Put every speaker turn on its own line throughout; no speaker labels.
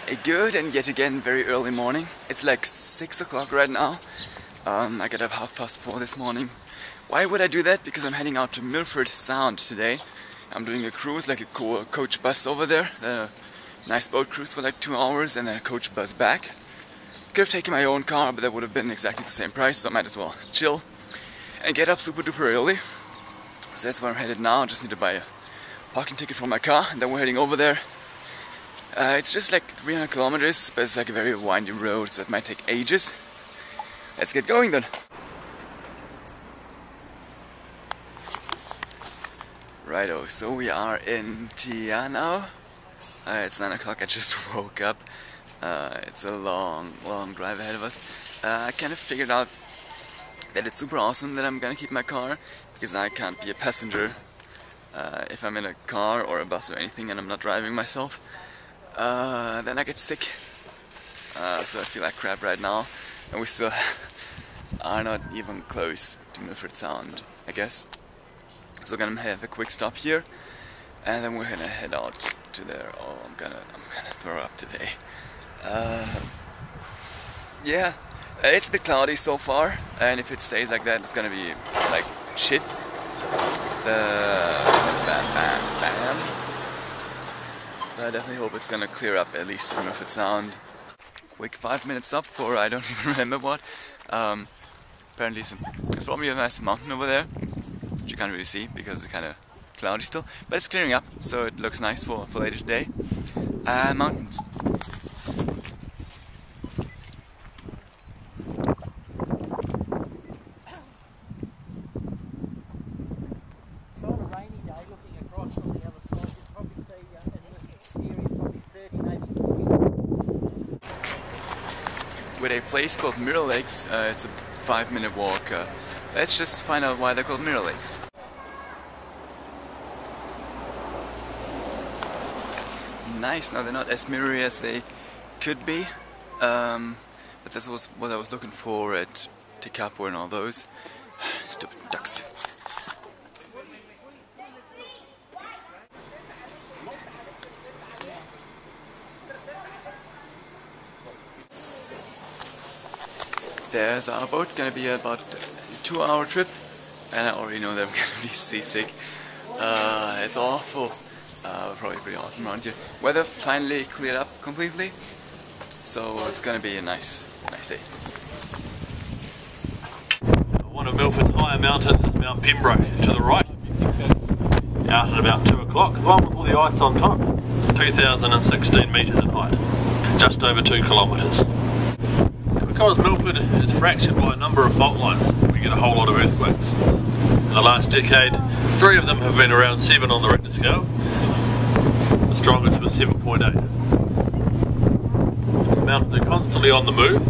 A good and yet again very early morning. It's like 6 o'clock right now. I got up 4:30 this morning. Why would I do that? Because I'm heading out to Milford Sound today. I'm doing a cruise, like a coach bus over there. A nice boat cruise for like 2 hours and then a coach bus back. Could have taken my own car, but that would have been exactly the same price, so I might as well chill and get up super duper early. So that's where I'm headed now. I just need to buy a parking ticket for my car and then we're heading over there. It's just like 300 kilometers, but it's like a very windy road, so it might take ages. Let's get going then. Righto, so we are in Tia now. It's 9 o'clock, I just woke up. It's a long drive ahead of us. I kind of figured out that it's super awesome that I'm gonna keep my car, because I can't be a passenger if I'm in a car or a bus or anything and I'm not driving myself. Then I get sick, so I feel like crap right now, and we still are not even close to Milford Sound, I guess. So we're gonna have a quick stop here, and then we're gonna head out to there. Oh, I'm gonna throw up today. Yeah, it's a bit cloudy so far, and if it stays like that, it's gonna be like shit. But I definitely hope it's gonna clear up at least in Milford Sound. Quick 5-minute stop for I don't even remember what. Apparently it's probably a nice mountain over there, which you can't really see because it's kind of cloudy still. But it's clearing up, so it looks nice for later today. Mountains. With a place called Mirror Lakes. It's a 5-minute walk. Let's just find out why they're called Mirror Lakes. Nice. Now they're not as mirrory as they could be, but this was what I was looking for at Tekapo and all those. Stupid ducks. There's our boat, gonna be about a 2-hour trip, and I already know that I'm gonna be seasick. It's awful. Probably pretty awesome around here. Weather finally cleared up completely, so it's gonna be a nice day.
One of Milford's higher mountains is Mount Pembroke to the right, out at about 2 o'clock. The one with all the ice on top, 2,016 metres in height, just over 2 kilometres. Because Milford is fractured by a number of fault lines, we get a whole lot of earthquakes. In the last decade, 3 of them have been around 7 on the Richter scale. The strongest was 7.8. The mountains are constantly on the move,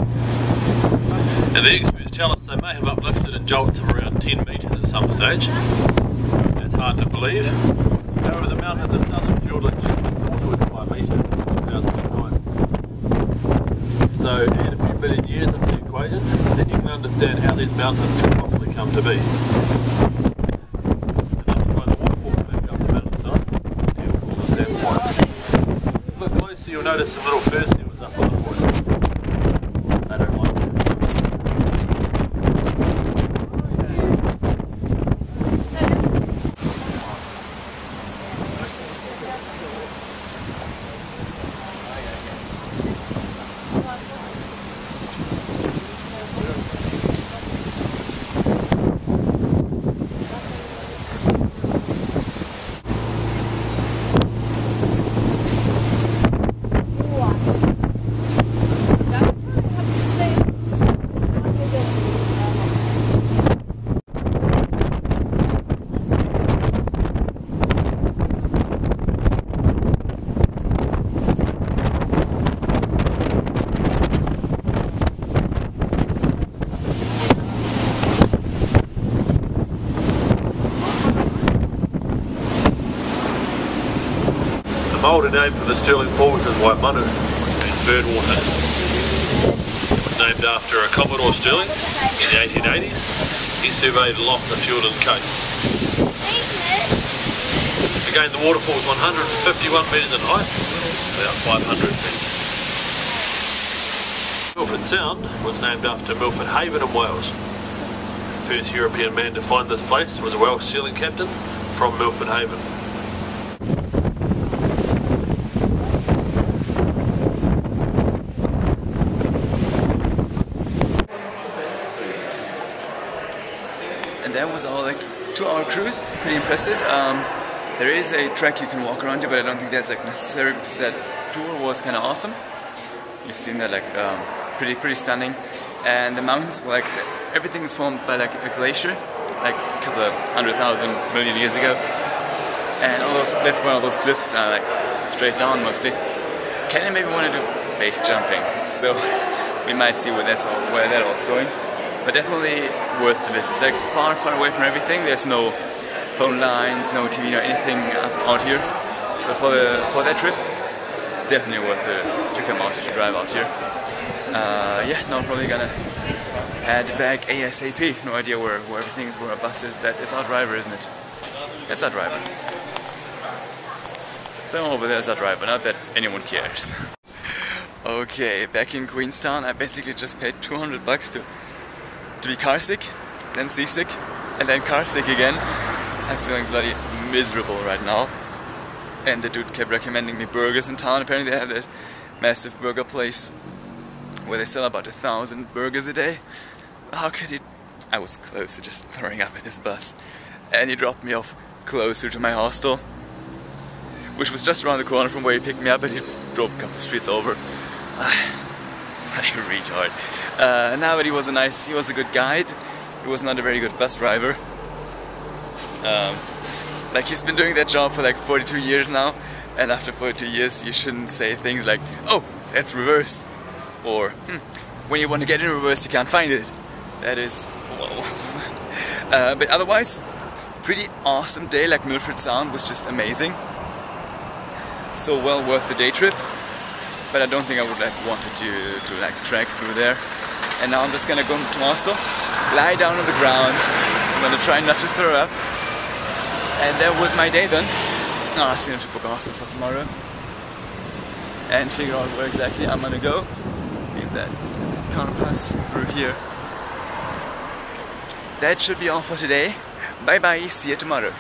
and the experts tell us they may have uplifted in jolts of around 10 metres at some stage. That's hard to believe. However, the mountains are southern Fiordland shifted northwards by a metre in 2009. So add a few billion years into the equation, then you can understand how these mountains can possibly come to be. Another by the waterfalls back up the mountainside, here we call the Sand Point. Look closer, you'll notice some little fur seals up on the point. They don't like it. The Maori name for the Stirling Falls is Waimanu, means bird water. It was named after a Commodore Stirling in the 1880s. He surveyed along the Fiordland coast. Again, the waterfall is 151 metres in height, about 500 feet. Milford Sound was named after Milford Haven in Wales. The first European man to find this place was a Welsh sealing captain from Milford Haven.
And that was our like 2-hour cruise, pretty impressive. There is a track you can walk around to, but I don't think that's like necessary because that tour was kind of awesome. You've seen that like pretty stunning, and the mountains were like everything is formed by like a glacier, like a couple of 100,000 million years ago, and all those, that's why all those cliffs are like straight down mostly. Kenny maybe want to do base jumping, so we might see where that all's going. But definitely worth the visit. It's like far away from everything. There's no phone lines, no TV, no anything out here. But for that trip, definitely worth to come out to drive out here. Yeah, now I'm probably gonna head back ASAP. No idea where everything is, where our bus is. That is our driver, isn't it? That's our driver. Someone over there is our driver. Not that anyone cares. Okay, back in Queenstown, I basically just paid $200 to be car sick, then seasick, and then car sick again. I'm feeling bloody miserable right now. And the dude kept recommending me burgers in town. Apparently they have this massive burger place where they sell about 1,000 burgers a day. How could he? I was close to just throwing up in his bus. And he dropped me off closer to my hostel, which was just around the corner from where he picked me up, and he drove a couple streets over. Bloody retard. But he was a good guide. He was not a very good bus driver. Like he's been doing that job for like 42 years now, and after 42 years you shouldn't say things like, oh, that's reverse, or when you want to get in reverse you can't find it. That is, whoa. But otherwise, pretty awesome day. Like Milford Sound was just amazing. So well worth the day trip. But I don't think I would like wanted to like trek through there. And now I'm just gonna go to hostel, lie down on the ground. I'm gonna try not to throw up. And that was my day then. I still have to book a hostel for tomorrow. And figure out where exactly I'm gonna go. Leave that car pass through here. That should be all for today. Bye bye, see you tomorrow.